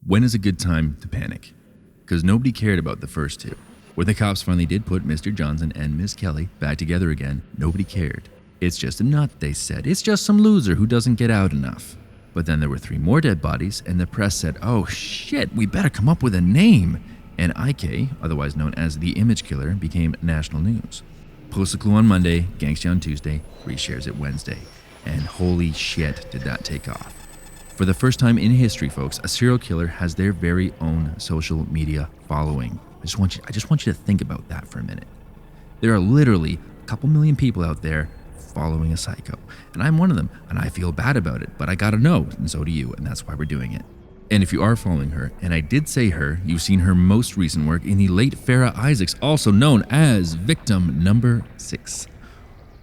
When is a good time to panic? Because nobody cared about the first two. When the cops finally did put Mr. Johnson and Miss Kelly back together again, nobody cared. It's just a nut, they said. It's just some loser who doesn't get out enough. But then there were 3 more dead bodies, and the press said, oh shit, we better come up with a name. And IK, otherwise known as the Image Killer, became national news. Posts a clue on Monday, Gangsta on Tuesday, reshares it Wednesday. And holy shit, did that take off. For the first time in history, folks, a serial killer has their very own social media following. I just want you to think about that for a minute. There are literally a couple million people out there following a psycho. And I'm one of them, and I feel bad about it, but I gotta know, and so do you, and that's why we're doing it. And if you are following her, and I did say her, you've seen her most recent work in the late Farrah Isaacs, also known as Victim Number 6.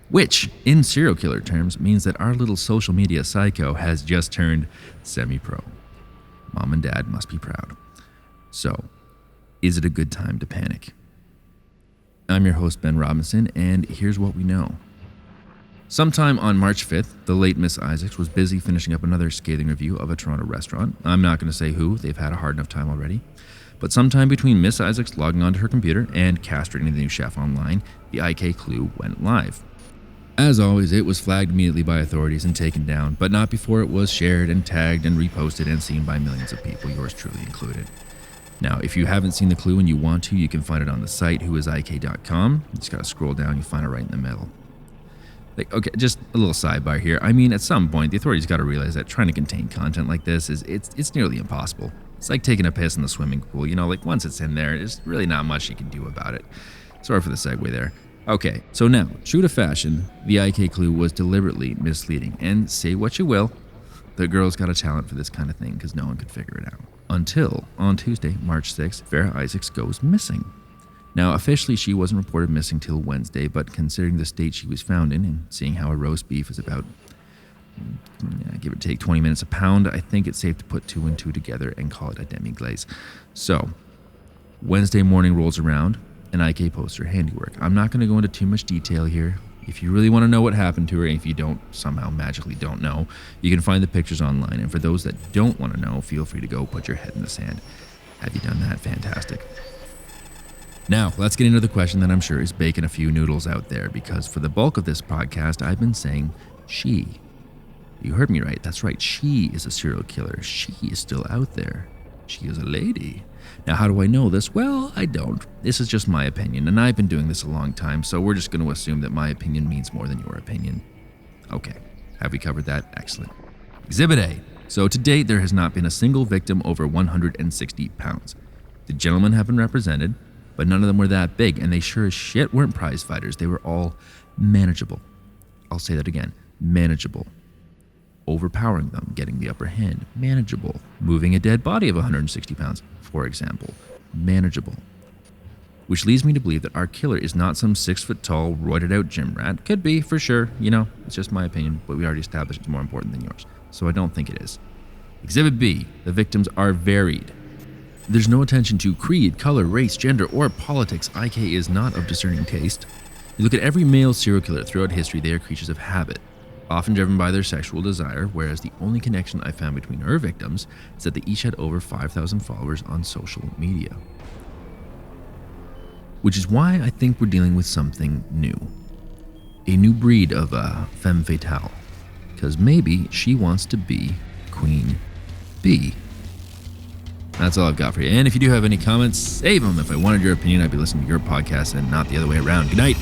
Which, in serial killer terms, means that our little social media psycho has just turned semi-pro. Mom and Dad must be proud. So, is it a good time to panic? I'm your host, Ben Robinson, and here's what we know. Sometime on March 5th, the late Miss Isaacs was busy finishing up another scathing review of a Toronto restaurant. I'm not going to say who, they've had a hard enough time already. But sometime between Miss Isaacs logging onto her computer and castrating the new chef online, the IK clue went live. As always, it was flagged immediately by authorities and taken down, but not before it was shared and tagged and reposted and seen by millions of people, yours truly included. Now, if you haven't seen the clue and you want to, you can find it on the site whoisik.com. You just gotta scroll down, you find it right in the middle. Okay, just a little sidebar here. I mean, at some point, the authorities gotta realize that trying to contain content like this it's nearly impossible. It's like taking a piss in the swimming pool. Once it's in there, there's really not much you can do about it. Sorry for the segue there. Okay, so now, true to fashion, the IK clue was deliberately misleading. And say what you will, the girl's got a talent for this kind of thing because no one could figure it out. Until, on Tuesday, March 6th, Farrah Isaacs goes missing. Now, officially, she wasn't reported missing till Wednesday, but considering the state she was found in and seeing how a roast beef is about, give or take 20 minutes a pound, I think it's safe to put 2 and 2 together and call it a demi-glace. So, Wednesday morning rolls around, and IK posts her handiwork. I'm not going to go into too much detail here. If you really want to know what happened to her, and if you somehow magically don't know, you can find the pictures online. And for those that don't want to know, feel free to go put your head in the sand. Have you done that? Fantastic. Now, let's get into the question that I'm sure is baking a few noodles out there, because for the bulk of this podcast, I've been saying she. You heard me right. That's right. She is a serial killer. She is still out there. She is a lady. Now, how do I know this? Well, I don't. This is just my opinion, and I've been doing this a long time, so we're just going to assume that my opinion means more than your opinion. Okay, have we covered that? Excellent. Exhibit A. So to date, there has not been a single victim over 160 pounds. The gentlemen have been represented, but none of them were that big, and they sure as shit weren't prize fighters. They were all manageable. I'll say that again, manageable. Overpowering them, getting the upper hand, manageable. Moving a dead body of 160 pounds, for example, manageable. Which leads me to believe that our killer is not some 6-foot-tall, roided-out gym rat. Could be, for sure. It's just my opinion, but we already established it's more important than yours. So I don't think it is. Exhibit B, the victims are varied. There's no attention to creed, color, race, gender, or politics. IK is not of discerning taste. You look at every male serial killer throughout history, they are creatures of habit, often driven by their sexual desire, whereas the only connection I found between her victims is that they each had over 5,000 followers on social media. Which is why I think we're dealing with something new. A new breed of femme fatale. Because maybe she wants to be Queen Bee. That's all I've got for you. And if you do have any comments, save them. If I wanted your opinion, I'd be listening to your podcast and not the other way around. Good night.